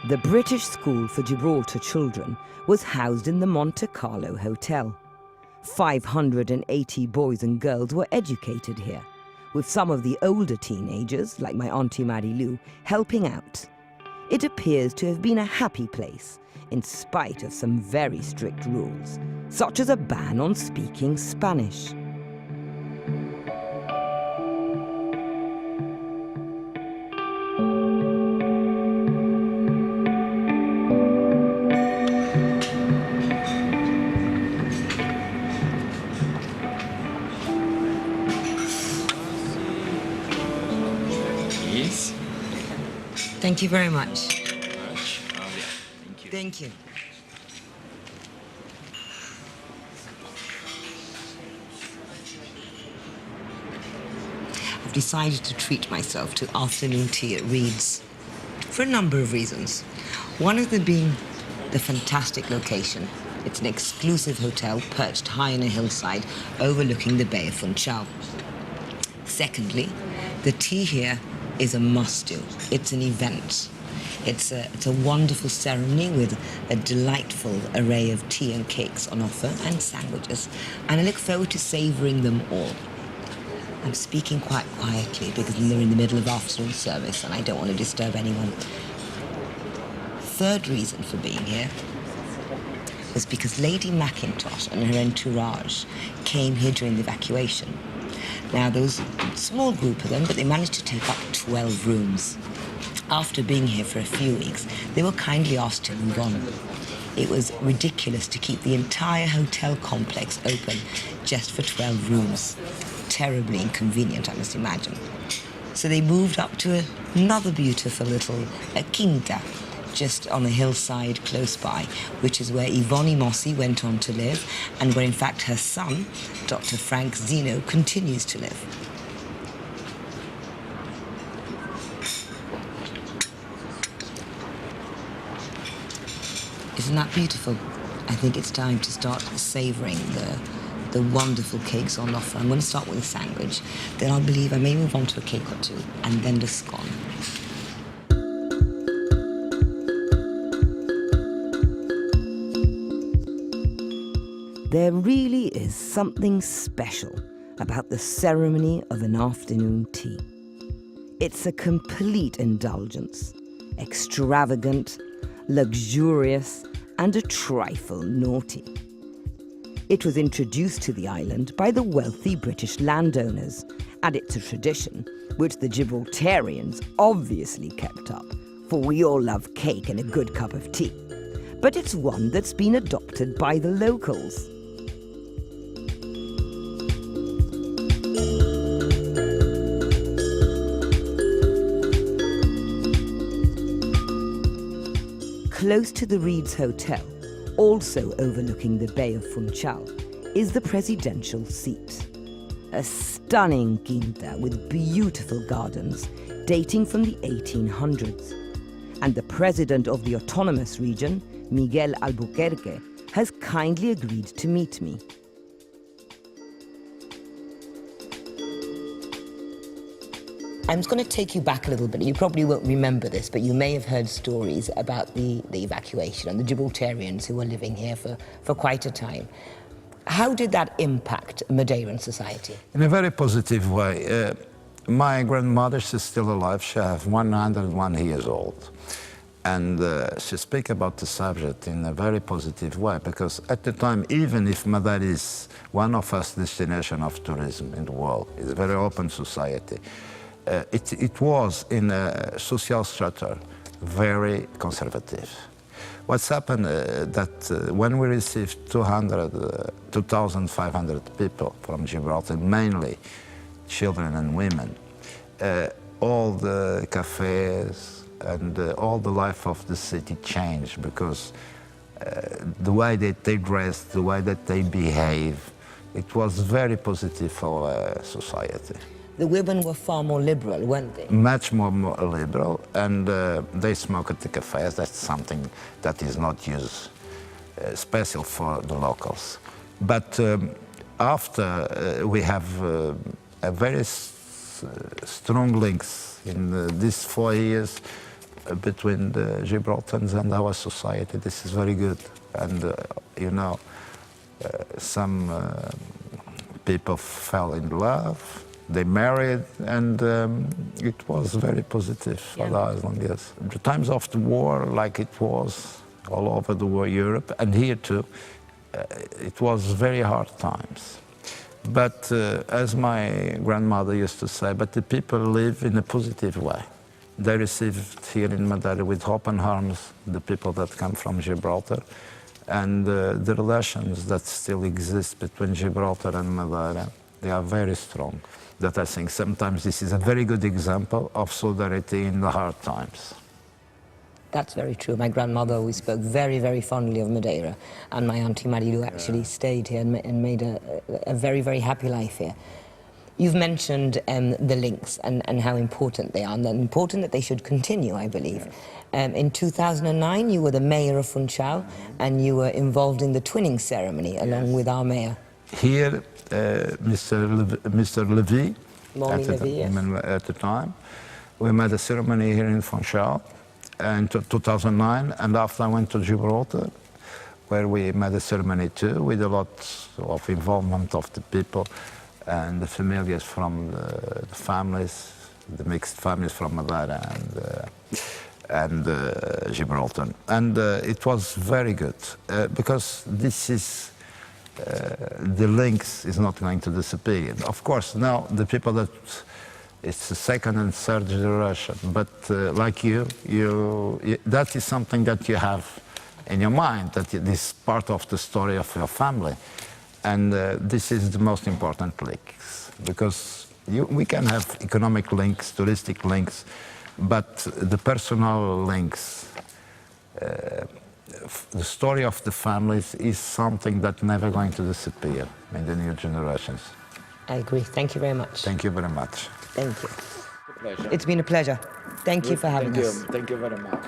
The British School for Gibraltar Children was housed in the Monte Carlo Hotel. 580 boys and girls were educated here, with some of the older teenagers, like my Auntie Marilu, helping out. It appears to have been a happy place, in spite of some very strict rules, such as a ban on speaking Spanish. Yes. Thank you very much. Claudia, thank you. Thank you. I've decided to treat myself to afternoon tea at Reed's for a number of reasons. One of them being the fantastic location. It's an exclusive hotel perched high on a hillside overlooking the Bay of Funchal. Secondly, the tea here is a must-do. It's an event. It's a wonderful ceremony with a delightful array of tea and cakes on offer and sandwiches, and I look forward to savouring them all. I'm speaking quite quietly because they're in the middle of afternoon service and I don't want to disturb anyone. Third reason for being here was because Lady Mackintosh and her entourage came here during the evacuation. Now, there was a small group of them, but they managed to take up 12 rooms. After being here for a few weeks, they were kindly asked to move on. It was ridiculous to keep the entire hotel complex open just for 12 rooms. Terribly inconvenient, I must imagine. So they moved up to another beautiful little quinta, just on a hillside close by, which is where Ivone Mossi went on to live, and where in fact her son, Dr. Frank Zeno, continues to live. Isn't that beautiful? I think it's time to start savouring the wonderful cakes on offer. I'm going to start with a sandwich, then I believe I may move on to a cake or two, and then the scone. There really is something special about the ceremony of an afternoon tea. It's a complete indulgence, extravagant, luxurious, and a trifle naughty. It was introduced to the island by the wealthy British landowners, and it's a tradition which the Gibraltarians obviously kept up, for we all love cake and a good cup of tea. But it's one that's been adopted by the locals. Close to the Reed's Hotel, also overlooking the Bay of Funchal, is the presidential seat. A stunning quinta with beautiful gardens dating from the 1800s. And the president of the autonomous region, Miguel Alburquerque, has kindly agreed to meet me. I'm just going to take you back a little bit. You probably won't remember this, but you may have heard stories about the evacuation and the Gibraltarians who were living here for quite a time. How did that impact Madeiran society? In a very positive way. My grandmother, she's still alive. She is 101 years old. And she speaks about the subject in a very positive way, because at the time, even if Madeira is one of us destinations of tourism in the world, it's a very open society. It was in a social structure very conservative. What's happened that when we received 2,500 people from Gibraltar, mainly children and women, all the cafes and all the life of the city changed, because the way that they dressed, the way that they behave, it was very positive for society. The women were far more liberal, weren't they? Much more liberal, and they smoke at the cafes. That's something that is not used special for the locals. But after we have a very strong links in these 4 years, between the Gibraltarians and our society. This is very good. And, you know, some people fell in love, they married, and it was very positive for the island, yes. The times of the war, like it was all over the world, Europe, and here too, it was very hard times. But as my grandmother used to say, but the people live in a positive way. They received here in Madeira with open arms the people that come from Gibraltar, and the relations that still exist between Gibraltar and Madeira, they are very strong. That I think sometimes this is a very good example of solidarity in the hard times. That's very true. My grandmother always spoke very, very fondly of Madeira, and my auntie Marilu actually stayed here and made a very, very happy life here. You've mentioned the links and how important they are, and important that they should continue, I believe. In 2009, you were the mayor of Funchal, and you were involved in the twinning ceremony along with our mayor. Here, Mr. Levy, at the time, we made a ceremony here in Funchal in 2009, and after I went to Gibraltar, where we made a ceremony too, with a lot of involvement of the people and the familiars from the families, the mixed families from Madeira and Gibraltar. And it was very good, because this is, the links is not going to disappear. Of course, now the people that, it's the second and third generation, but like you, that is something that you have in your mind, that it is part of the story of your family. And this is the most important links, because we can have economic links, touristic links, but the personal links, the story of the families is something that's never going to disappear in the new generations. I agree. Thank you very much. Thank you very much. Thank you. It's been a pleasure. Thank you for having us. Thank you very much.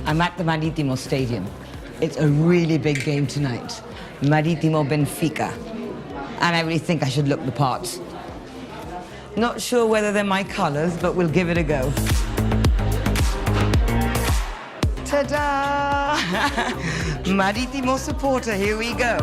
I'm at the Marítimo Stadium. It's a really big game tonight. Marítimo Benfica. And I really think I should look the part. Not sure whether they're my colours, but we'll give it a go. Ta-da! Marítimo supporter, here we go.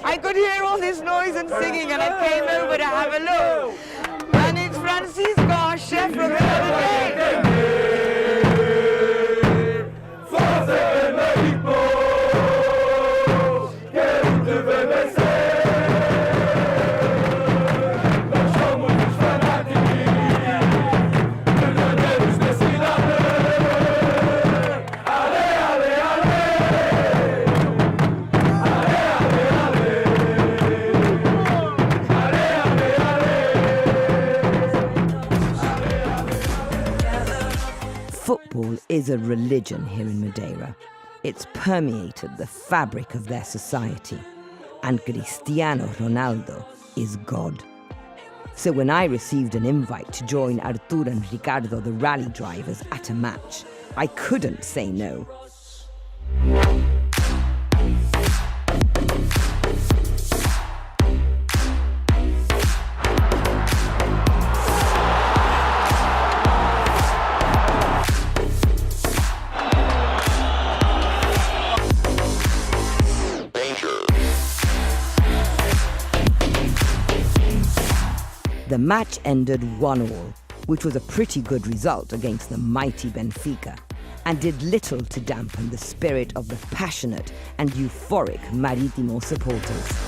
I could hear all this noise and singing, and I came over to have a look. And it's Francisco, our chef from the other day. Football is a religion here in Madeira. It's permeated the fabric of their society, and Cristiano Ronaldo is God. So when I received an invite to join Artur and Ricardo, the rally drivers, at a match, I couldn't say no. The match ended 1-1, which was a pretty good result against the mighty Benfica, and did little to dampen the spirit of the passionate and euphoric Marítimo supporters.